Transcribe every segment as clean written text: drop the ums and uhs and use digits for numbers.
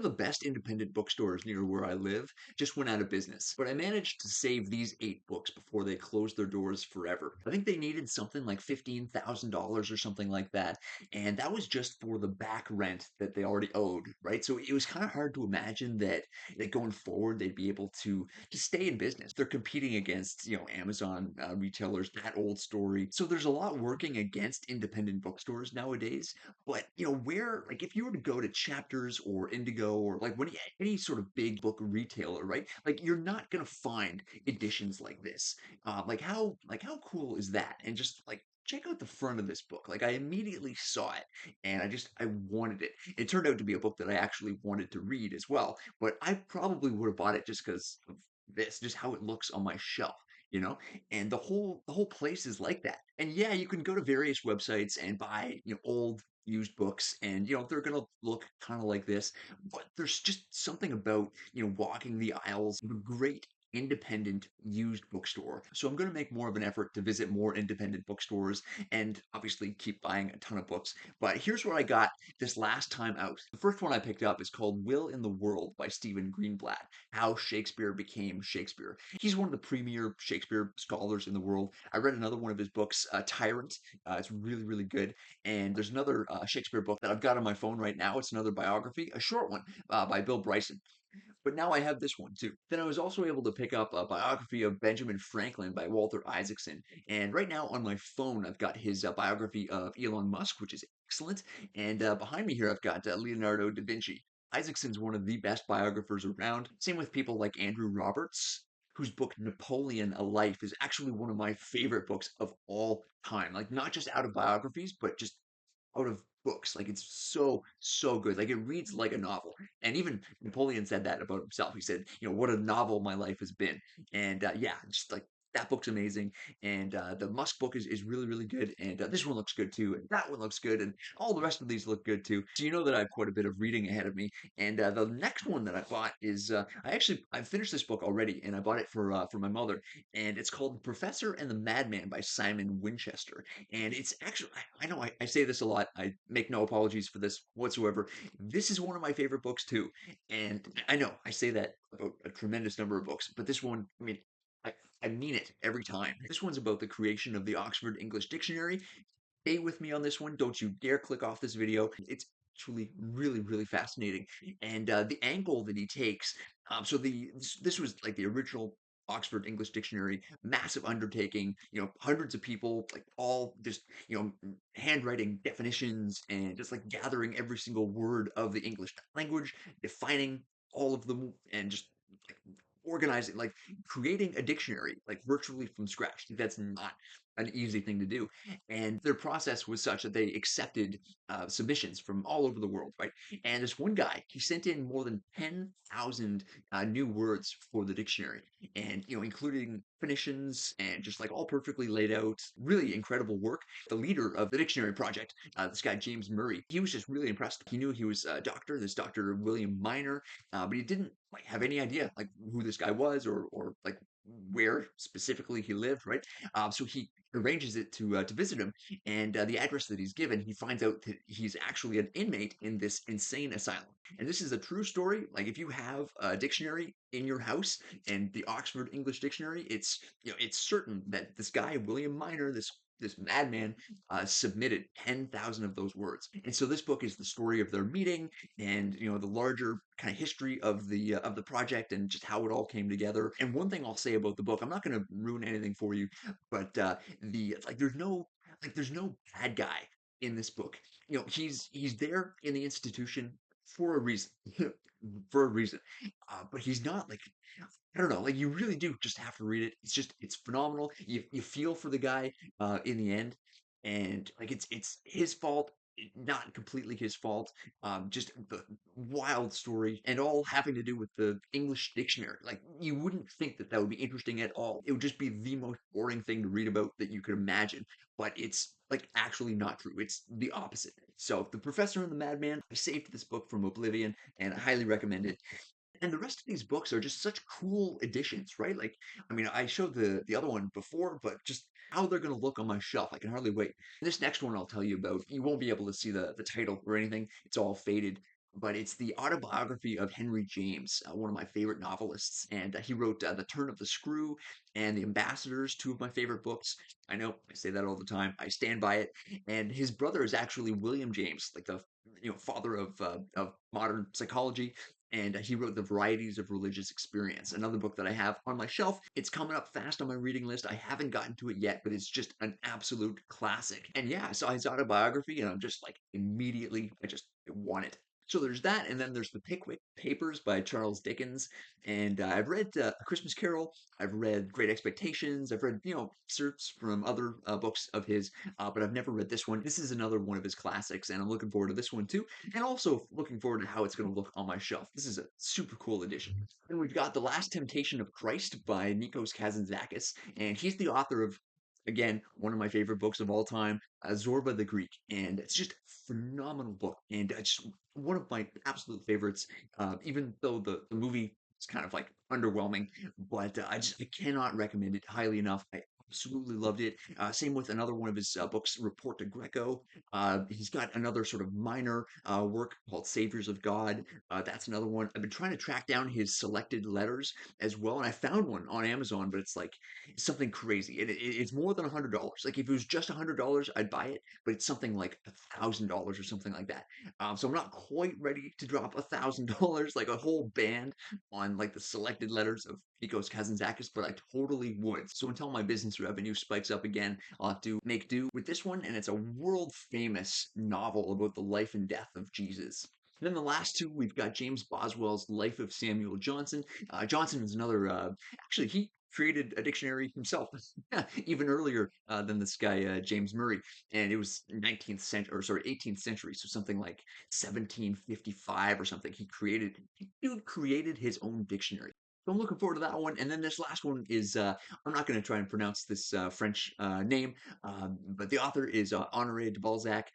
the best independent bookstores near where I live just went out of business, but I managed to save these 8 books before they closed their doors forever. I think they needed something like $15,000 or something like that, and that was just for the back rent that they already owed, right? So it was kind of hard to imagine that going forward they'd be able to stay in business. They're competing against, Amazon retailers, that old story. So there's a lot working against independent bookstores nowadays. But where like if you were to go to Chapters or Indigo or like any sort of big book retailer, right? Like you're not gonna find editions like this. Like how cool is that? And just like check out the front of this book. Like I immediately saw it and I wanted it. It turned out to be a book that I actually wanted to read as well, but I probably would have bought it just because of this, just how it looks on my shelf, you know? And the whole place is like that. And yeah, you can go to various websites and buy, old used books and they're going to look kind of like this, but there's just something about, walking the aisles of a great independent used bookstore. So I'm going to make more of an effort to visit more independent bookstores and obviously keep buying a ton of books. But here's what I got this last time out. The first one I picked up is called Will in the World by Stephen Greenblatt: How Shakespeare Became Shakespeare. He's one of the premier Shakespeare scholars in the world. I read another one of his books, Tyrant. It's really, really good. And there's another Shakespeare book that I've got on my phone right now. It's another biography, a short one by Bill Bryson. But now I have this one too. Then I was also able to pick up a biography of Benjamin Franklin by Walter Isaacson. And right now on my phone, I've got his biography of Elon Musk, which is excellent. And behind me here, I've got Leonardo da Vinci. Isaacson's one of the best biographers around. Same with people like Andrew Roberts, whose book Napoleon: A Life is actually one of my favorite books of all time. Like not just out of biographies, but just out of books. Like it's so, so good. Like it reads like a novel. And even Napoleon said that about himself. He said, what a novel my life has been. And yeah, just like that book's amazing. And the Musk book is really, really good. And this one looks good too. And that one looks good. And all the rest of these look good too. So you know that I have quite a bit of reading ahead of me. And the next one that I bought is I finished this book already, and I bought it for my mother. And it's called The Professor and the Madman by Simon Winchester. And it's actually, I know I say this a lot. I make no apologies for this whatsoever. This is one of my favorite books too. And I know I say that about a tremendous number of books, but this one, I mean, I, I mean it every time. This one's about the creation of the Oxford English Dictionary. Stay with me on this one. Don't you dare click off this video. It's actually really, really fascinating. And the angle that he takes, so this was like the original Oxford English Dictionary, massive undertaking, hundreds of people, like all just, handwriting definitions and just like gathering every single word of the English language, defining all of them, and just like organizing, like creating a dictionary, like virtually from scratch. That's not an easy thing to do. And their process was such that they accepted submissions from all over the world, right? And this one guy, he sent in more than 10,000 new words for the dictionary, and including definitions and just like all perfectly laid out, really incredible work. The leader of the dictionary project, this guy James Murray, he was just really impressed. He knew he was a doctor, this Dr. William Minor, but he didn't like have any idea like who this guy was or like where specifically he lived, right? So he arranges it to visit him, and the address that he's given, he finds out that he's actually an inmate in this insane asylum. And this is a true story. Like if you have a dictionary in your house and the Oxford English Dictionary, it's certain that this guy William Minor, this madman, submitted 10,000 of those words. And so this book is the story of their meeting and the larger kind of history of the project and just how it all came together. And one thing I'll say about the book, I'm not going to ruin anything for you, but the like there's no bad guy in this book. He's there in the institution for a reason. For a reason. But he's not like I don't know, like you really do just have to read it. It's phenomenal. You feel for the guy in the end, and like it's his fault, not completely his fault. Just the wild story, and all having to do with the English dictionary. Like you wouldn't think that that would be interesting at all. It would just be the most boring thing to read about that you could imagine. But it's like actually not true. It's the opposite. So, The Professor and the Madman, I saved this book from oblivion, and I highly recommend it. And the rest of these books are just such cool additions, right? Like, I mean, I showed the other one before, but just how they're going to look on my shelf, I can hardly wait. This next one I'll tell you about, you won't be able to see the title or anything. It's all faded. but it's the autobiography of Henry James, one of my favorite novelists. And he wrote The Turn of the Screw and The Ambassadors, two of my favorite books. I know I say that all the time. I stand by it. And his brother is actually William James, like the father of modern psychology. And he wrote The Varieties of Religious Experience, another book that I have on my shelf. It's coming up fast on my reading list. I haven't gotten to it yet, but it's just an absolute classic. And yeah, I saw his autobiography, and I'm just like immediately, I want it. So there's that, and then there's the Pickwick Papers by Charles Dickens, and I've read A Christmas Carol. I've read Great Expectations. I've read excerpts from other books of his, but I've never read this one. This is another one of his classics, and I'm looking forward to this one too, and also looking forward to how it's going to look on my shelf. This is a super cool edition. Then we've got The Last Temptation of Christ by Nikos Kazantzakis, and he's the author of, again, one of my favorite books of all time, Zorba the Greek, and it's just a phenomenal book, and it's one of my absolute favorites. Even though the movie is kind of like underwhelming, but I cannot recommend it highly enough. I absolutely loved it. Same with another one of his books, Report to Greco. He's got another sort of minor work called Saviors of God. That's another one. I've been trying to track down his selected letters as well, and I found one on Amazon, but it's like something crazy. It's more than $100. Like if it was just $100, I'd buy it, but it's something like $1,000 or something like that. So I'm not quite ready to drop $1,000, like a whole band on like the selected letters of Nikos Kazantzakis, but I totally would. So until my business revenue spikes up again, I'll have to make do with this one, and it's a world famous novel about the life and death of Jesus. And then the last two, we've got James Boswell's Life of Samuel Johnson. Johnson is another, actually, he created a dictionary himself, even earlier than this guy, James Murray. And it was 19th century, or sorry, 18th century, so something like 1755 or something. Dude created his own dictionary. So I'm looking forward to that one. And then this last one is, I'm not going to try and pronounce this French name, but the author is Honoré de Balzac.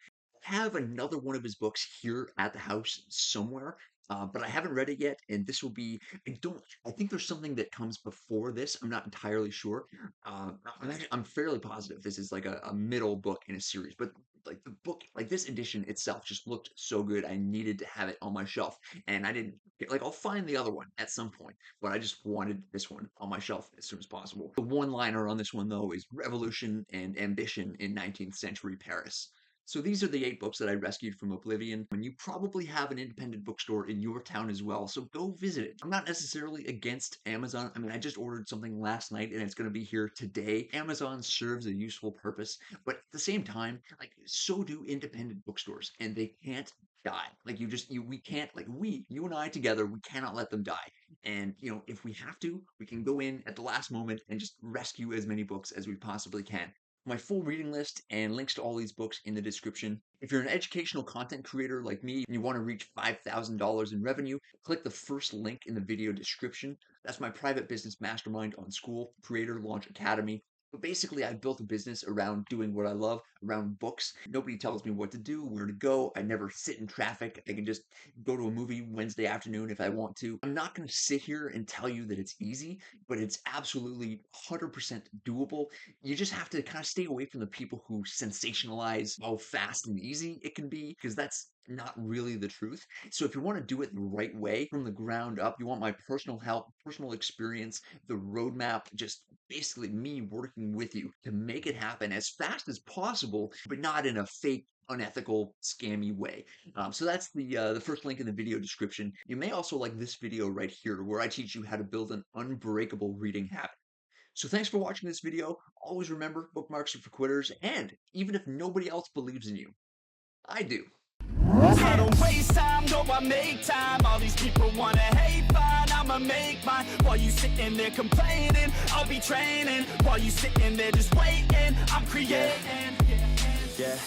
I have another one of his books here at the house somewhere, but I haven't read it yet. And this will be, I think there's something that comes before this. I'm not entirely sure. I'm fairly positive this is like a middle book in a series, but like the book, like this edition itself just looked so good. I needed to have it on my shelf, and I didn't like, I'll find the other one at some point, but I just wanted this one on my shelf as soon as possible. The one liner on this one, though, is Revolution and Ambition in 19th Century Paris. So these are the 8 books that I rescued from oblivion, and you probably have an independent bookstore in your town as well, so go visit it. I'm not necessarily against Amazon. I mean, I just ordered something last night and it's going to be here today. Amazon serves a useful purpose, but at the same time, like, so do independent bookstores, and they can't die. Like, we can't, like, you and I together, we cannot let them die. And, if we have to, we can go in at the last moment and just rescue as many books as we possibly can. My full reading list and links to all these books in the description. If you're an educational content creator like me and you want to reach $5,000 in revenue, click the first link in the video description. That's my private business mastermind on School Creator Launch Academy. But basically, I built a business around doing what I love, around books. Nobody tells me what to do, where to go. I never sit in traffic. I can just go to a movie Wednesday afternoon if I want to. I'm not going to sit here and tell you that it's easy, but it's absolutely 100% doable. You just have to kind of stay away from the people who sensationalize how fast and easy it can be, because that's not really the truth. So if you want to do it the right way from the ground up, you want my personal help, personal experience, the roadmap, just basically me working with you to make it happen as fast as possible, but not in a fake, unethical, scammy way. So that's the first link in the video description. You may also like this video right here, where I teach you how to build an unbreakable reading habit. So thanks for watching this video. Always remember, bookmarks are for quitters, and even if nobody else believes in you, I do. I don't waste time, no, I make time. All these people wanna hate, fine, I'ma make mine. While you sitting there complaining, I'll be training. While you sitting there just waiting, I'm creating. Yeah.